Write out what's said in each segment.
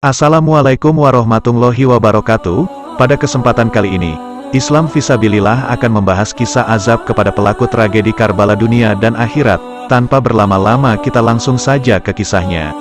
Assalamualaikum warahmatullahi wabarakatuh. Pada kesempatan kali ini, Islam Fisabilillah akan membahas kisah azab kepada pelaku tragedi Karbala dunia dan akhirat. Tanpa berlama-lama kita langsung saja ke kisahnya.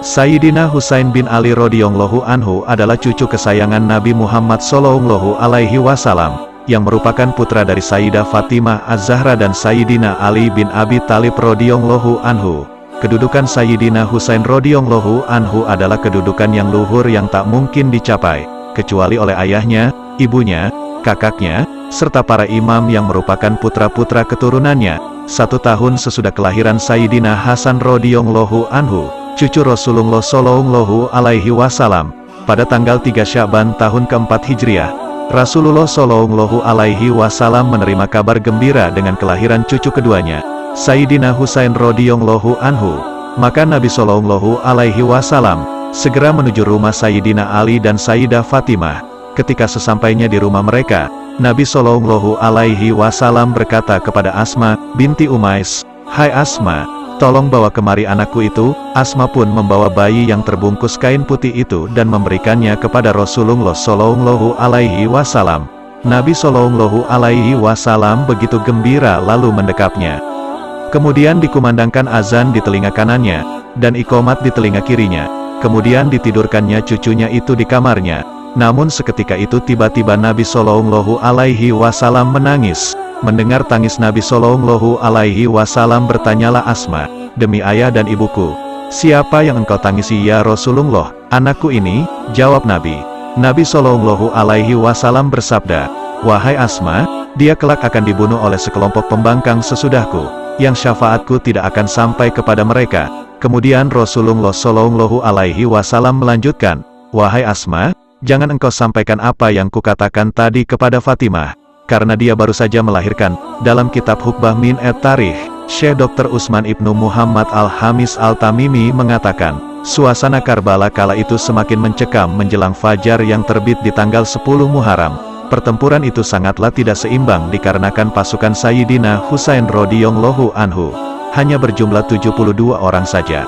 Sayyidina Husain bin Ali radhiyallahu anhu adalah cucu kesayangan Nabi Muhammad sallallahu alaihi wasallam, yang merupakan putra dari Sayyidah Fatimah Az-Zahra dan Sayyidina Ali bin Abi Thalib radhiyallahu anhu. Kedudukan Sayyidina Husain radhiyallahu anhu adalah kedudukan yang luhur yang tak mungkin dicapai, kecuali oleh ayahnya, ibunya, kakaknya, serta para imam yang merupakan putra-putra keturunannya. 1 tahun sesudah kelahiran Sayyidina Hasan radhiyallahu anhu, cucu Rasulullah sallallahu alaihi wasallam, pada tanggal 3 Sya'ban tahun keempat Hijriah, Rasulullah sallallahu alaihi wasallam menerima kabar gembira dengan kelahiran cucu keduanya, Sayyidina Husain radhiyallahu anhu. Maka Nabi sallallahu alaihi wasallam segera menuju rumah Sayyidina Ali dan Sayyidah Fatimah. Ketika sesampainya di rumah mereka, Nabi sallallahu alaihi wasallam berkata kepada Asma binti Umais, "Hai Asma, tolong bawa kemari anakku itu." Asma pun membawa bayi yang terbungkus kain putih itu dan memberikannya kepada Rasulullah sallallahu alaihi wasallam. Nabi sallallahu alaihi wasallam begitu gembira lalu mendekapnya. Kemudian dikumandangkan azan di telinga kanannya, dan iqomat di telinga kirinya. Kemudian ditidurkannya cucunya itu di kamarnya. Namun seketika itu tiba-tiba Nabi sallallahu alaihi wasallam menangis. Mendengar tangis Nabi sallallahu alaihi wasallam bertanyalah Asma, "Demi ayah dan ibuku, siapa yang engkau tangisi ya Rasulullah?" "Anakku ini," jawab Nabi. Nabi sallallahu alaihi wasallam bersabda, "Wahai Asma, dia kelak akan dibunuh oleh sekelompok pembangkang sesudahku, yang syafaatku tidak akan sampai kepada mereka." Kemudian Rasulullah sallallahu alaihi wasallam melanjutkan, "Wahai Asma, jangan engkau sampaikan apa yang kukatakan tadi kepada Fatimah, karena dia baru saja melahirkan." Dalam kitab Hukbah min at-Tarikh, Syekh Dr. Utsman Ibnu Muhammad Al-Hamis Al-Tamimi mengatakan, suasana Karbala kala itu semakin mencekam menjelang fajar yang terbit di tanggal 10 Muharram. Pertempuran itu sangatlah tidak seimbang dikarenakan pasukan Sayyidina Husain radhiyallahu anhu hanya berjumlah 72 orang saja,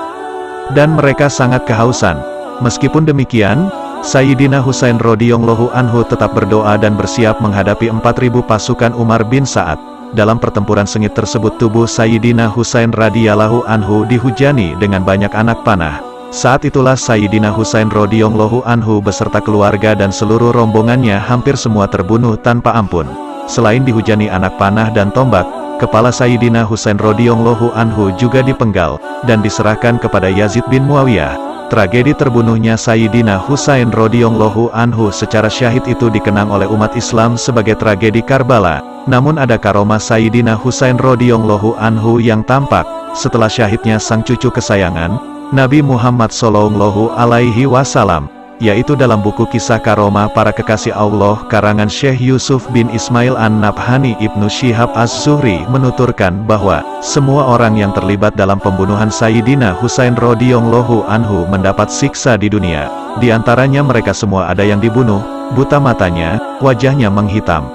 dan mereka sangat kehausan. Meskipun demikian, Sayyidina Husain radhiyallahu anhu tetap berdoa dan bersiap menghadapi 4.000 pasukan Umar bin Sa'ad. Dalam pertempuran sengit tersebut tubuh Sayyidina Husain radhiyallahu anhu dihujani dengan banyak anak panah. Saat itulah Sayyidina Husain radhiyallahu anhu beserta keluarga dan seluruh rombongannya hampir semua terbunuh tanpa ampun. Selain dihujani anak panah dan tombak, kepala Sayyidina Husain radhiyallahu anhu juga dipenggal dan diserahkan kepada Yazid bin Muawiyah. Tragedi terbunuhnya Sayyidina Husain radhiyallahu anhu secara syahid itu dikenang oleh umat Islam sebagai tragedi Karbala. Namun ada karomah Sayyidina Husain radhiyallahu anhu yang tampak setelah syahidnya sang cucu kesayangan Nabi Muhammad sallallahu alaihi wasallam, yaitu dalam buku Kisah Karomah Para Kekasih Allah karangan Syekh Yusuf bin Ismail An-Nabhani. Ibnu Syihab Az-Zuhri menuturkan bahwa semua orang yang terlibat dalam pembunuhan Sayyidina Husain radhiyallahu anhu mendapat siksa di dunia. Di antaranya mereka semua ada yang dibunuh, buta matanya, wajahnya menghitam,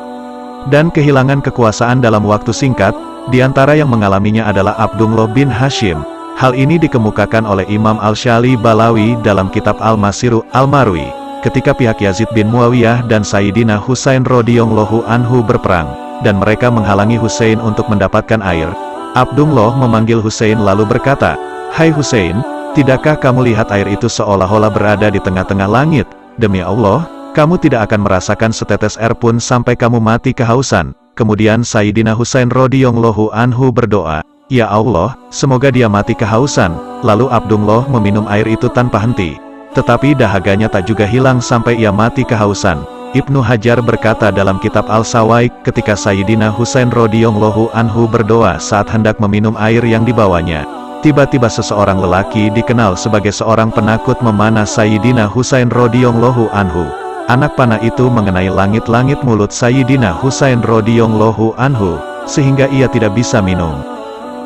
dan kehilangan kekuasaan dalam waktu singkat. Di antara yang mengalaminya adalah Abdullah bin Hashim. Hal ini dikemukakan oleh Imam Al-Syali Balawi dalam kitab Al-Masiru Al-Marwi. Ketika pihak Yazid bin Muawiyah dan Sayyidina Husain radhiyallahu anhu berperang, dan mereka menghalangi Husain untuk mendapatkan air, Abdullah memanggil Husain lalu berkata, "Hai Husain, tidakkah kamu lihat air itu seolah-olah berada di tengah-tengah langit? Demi Allah, kamu tidak akan merasakan setetes air pun sampai kamu mati kehausan." Kemudian Sayyidina Husain radhiyallahu anhu berdoa, "Ya Allah, semoga dia mati kehausan." Lalu Abdullah meminum air itu tanpa henti. Tetapi dahaganya tak juga hilang sampai ia mati kehausan. Ibnu Hajar berkata dalam kitab Al-Sawaik, ketika Sayyidina Husain radhiyallahu anhu berdoa saat hendak meminum air yang dibawanya, tiba-tiba seseorang lelaki dikenal sebagai seorang penakut memanah Sayyidina Husain radhiyallahu anhu. Anak panah itu mengenai langit-langit mulut Sayyidina Husain radhiyallahu anhu, sehingga ia tidak bisa minum.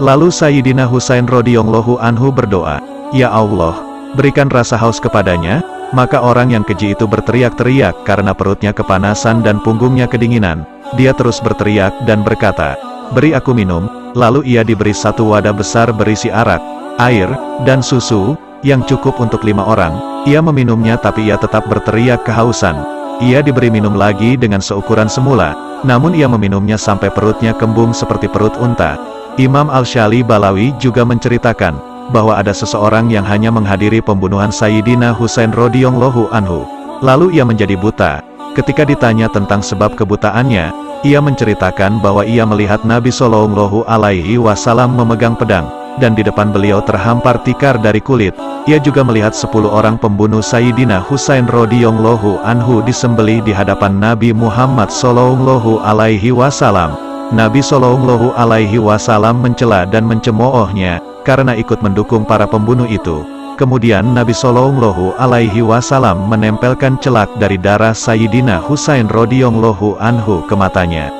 Lalu Sayyidina Husain radhiyallahu anhu berdoa, "Ya Allah, berikan rasa haus kepadanya." Maka orang yang keji itu berteriak-teriak karena perutnya kepanasan dan punggungnya kedinginan. Dia terus berteriak dan berkata, "Beri aku minum." Lalu ia diberi satu wadah besar berisi arak, air, dan susu. yang cukup untuk 5 orang. Ia meminumnya tapi ia tetap berteriak kehausan. Ia diberi minum lagi dengan seukuran semula, namun ia meminumnya sampai perutnya kembung seperti perut unta. Imam Al-Syali Balawi juga menceritakan bahwa ada seseorang yang hanya menghadiri pembunuhan Sayyidina Husain radhiyallahu anhu. Lalu ia menjadi buta. Ketika ditanya tentang sebab kebutaannya, ia menceritakan bahwa ia melihat Nabi Shallallahu Alaihi Wasallam memegang pedang, dan di depan beliau terhampar tikar dari kulit. Ia juga melihat 10 orang pembunuh Sayyidina Husain radhiyallahu anhu disembelih di hadapan Nabi Muhammad Shallallahu Alaihi Wasallam. Nabi Shallallahu Alaihi Wasallam mencela dan mencemoohnya karena ikut mendukung para pembunuh itu. Kemudian Nabi Shallallahu Alaihi Wasallam menempelkan celak dari darah Sayyidina Husain radhiyallahu anhu ke matanya.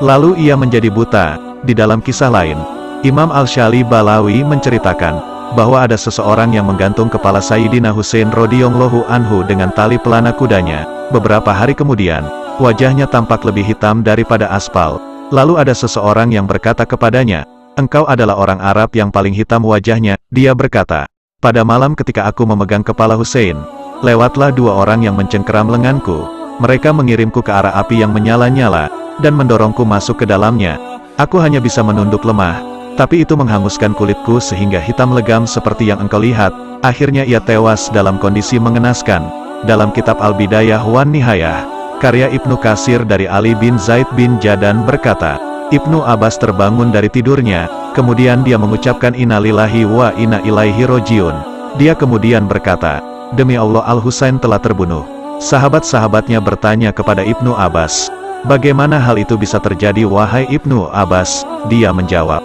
Lalu ia menjadi buta. Di dalam kisah lain, Imam Al-Syali Balawi menceritakan bahwa ada seseorang yang menggantung kepala Sayyidina Husain radhiyallahu anhu dengan tali pelana kudanya. Beberapa hari kemudian, wajahnya tampak lebih hitam daripada aspal. Lalu ada seseorang yang berkata kepadanya, "Engkau adalah orang Arab yang paling hitam wajahnya." Dia berkata, "Pada malam ketika aku memegang kepala Husain, lewatlah 2 orang yang mencengkeram lenganku. Mereka mengirimku ke arah api yang menyala-nyala, dan mendorongku masuk ke dalamnya. Aku hanya bisa menunduk lemah, tapi itu menghanguskan kulitku sehingga hitam legam seperti yang engkau lihat." Akhirnya ia tewas dalam kondisi mengenaskan. Dalam kitab Al-Bidayah wan Nihayah, karya Ibnu Katsir dari Ali bin Zaid bin Jadan berkata, Ibnu Abbas terbangun dari tidurnya, kemudian dia mengucapkan innalillahi wa inna ilaihi rojiun. Dia kemudian berkata, "Demi Allah Al-Husain telah terbunuh." Sahabat-sahabatnya bertanya kepada Ibnu Abbas, "Bagaimana hal itu bisa terjadi wahai Ibnu Abbas?" Dia menjawab,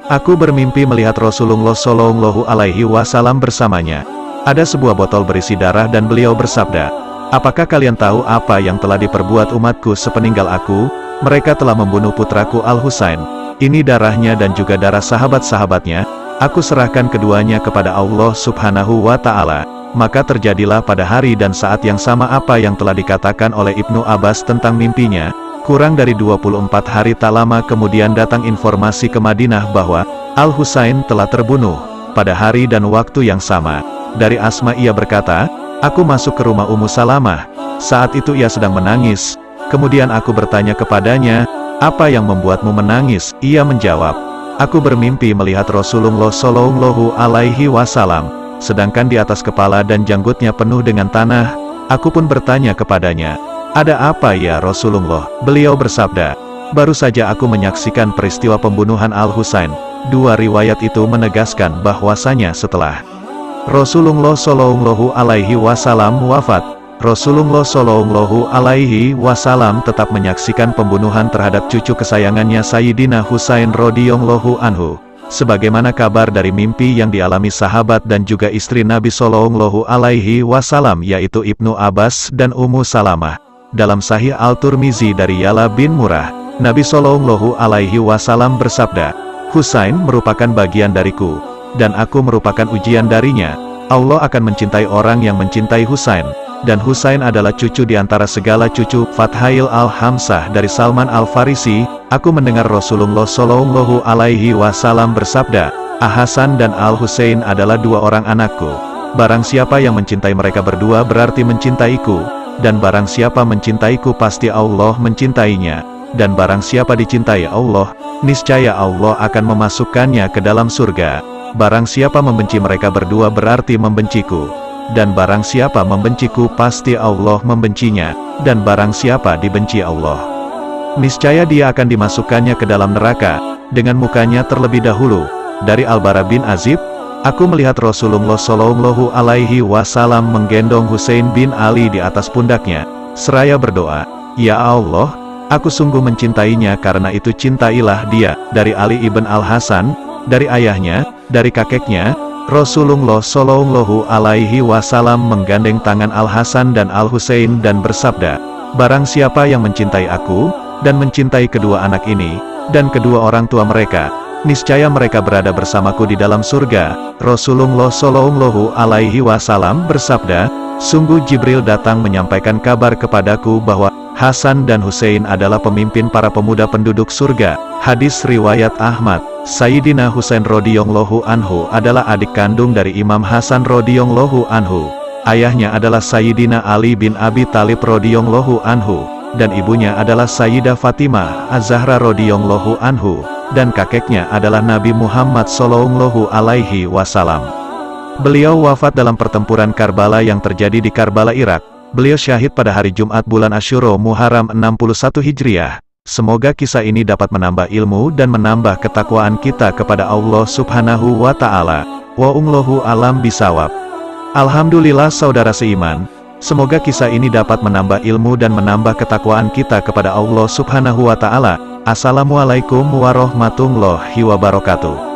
"Aku bermimpi melihat Rasulullah Shallallahu Alaihi Wasallam bersamanya. Ada sebuah botol berisi darah dan beliau bersabda, 'Apakah kalian tahu apa yang telah diperbuat umatku sepeninggal aku? Mereka telah membunuh putraku Al-Husain. Ini darahnya dan juga darah sahabat-sahabatnya. Aku serahkan keduanya kepada Allah Subhanahu wa Ta'ala.'" Maka terjadilah pada hari dan saat yang sama apa yang telah dikatakan oleh Ibnu Abbas tentang mimpinya. Kurang dari 24 hari tak lama kemudian datang informasi ke Madinah bahwa Al-Husain telah terbunuh pada hari dan waktu yang sama. Dari Asma ia berkata, "Aku masuk ke rumah Ummu Salamah. Saat itu ia sedang menangis. Kemudian aku bertanya kepadanya, 'Apa yang membuatmu menangis?' Ia menjawab, 'Aku bermimpi melihat Rasulullah Shallallahu Alaihi Wasallam, sedangkan di atas kepala dan janggutnya penuh dengan tanah.' Aku pun bertanya kepadanya, 'Ada apa ya Rasulullah?' Beliau bersabda, 'Baru saja aku menyaksikan peristiwa pembunuhan Al-Husain.'" 2 riwayat itu menegaskan bahwasanya setelah Rasulullah Shallallahu Alaihi Wasallam wafat, Rasulullah Shallallahu Alaihi Wasallam tetap menyaksikan pembunuhan terhadap cucu kesayangannya Sayyidina Husain radhiyallahu anhu. Sebagaimana kabar dari mimpi yang dialami sahabat dan juga istri Nabi Shallallahu Alaihi Wasallam yaitu Ibnu Abbas dan Ummu Salamah. Dalam Sahih Al-Turmizi dari Yala bin Murrah, Nabi Shallallahu Alaihi Wasallam bersabda, "Husain merupakan bagian dariku, dan aku merupakan ujian darinya. Allah akan mencintai orang yang mencintai Husain, dan Husain adalah cucu di antara segala cucu." Fathail Al-Hamsah dari Salman Al-Farisi, "Aku mendengar Rasulullah Shallallahu Alaihi Wasallam bersabda, Hasan dan Al-Husain adalah 2 orang anakku. Barang siapa yang mencintai mereka berdua berarti mencintaiku, dan barang siapa mencintaiku pasti Allah mencintainya, dan barang siapa dicintai Allah, niscaya Allah akan memasukkannya ke dalam surga. Barang siapa membenci mereka berdua berarti membenciku, dan barang siapa membenciku pasti Allah membencinya, dan barang siapa dibenci Allah, niscaya dia akan dimasukkannya ke dalam neraka." Dengan mukanya terlebih dahulu. Dari Al-Bara bin Azib, "Aku melihat Rasulullah Shallallahu Alaihi Wasallam menggendong Husain bin Ali di atas pundaknya, seraya berdoa, 'Ya Allah, aku sungguh mencintainya, karena itu cintailah dia.'" Dari Ali ibn Al-Hasan, dari ayahnya, dari kakeknya, Rasulullah Shallallahu Alaihi Wasallam menggandeng tangan Al-Hasan dan Al-Husain dan bersabda, "Barang siapa yang mencintai aku, dan mencintai kedua anak ini, dan kedua orang tua mereka, niscaya mereka berada bersamaku di dalam surga." Rasulullah Shallallahu Alaihi Wasallam bersabda, "Sungguh Jibril datang menyampaikan kabar kepadaku bahwa Hasan dan Hussein adalah pemimpin para pemuda penduduk surga. Hadis riwayat Ahmad. Sayyidina Husain radhiyallahu anhu adalah adik kandung dari Imam Hasan radhiyallahu anhu. Ayahnya adalah Sayyidina Ali bin Abi Thalib radhiyallahu anhu, dan ibunya adalah Sayyidah Fatimah Az-Zahra radhiyallahu anhu, dan kakeknya adalah Nabi Muhammad sallallahu alaihi wasallam. Beliau wafat dalam pertempuran Karbala yang terjadi di Karbala, Irak. Beliau syahid pada hari Jumat bulan Asyura Muharram 61 Hijriah. Semoga kisah ini dapat menambah ilmu dan menambah ketakwaan kita kepada Allah Subhanahu wa Ta'ala. Wallahu alam bisawab. Alhamdulillah saudara seiman, semoga kisah ini dapat menambah ilmu dan menambah ketakwaan kita kepada Allah Subhanahu wa Ta'ala. Assalamualaikum warahmatullahi wabarakatuh.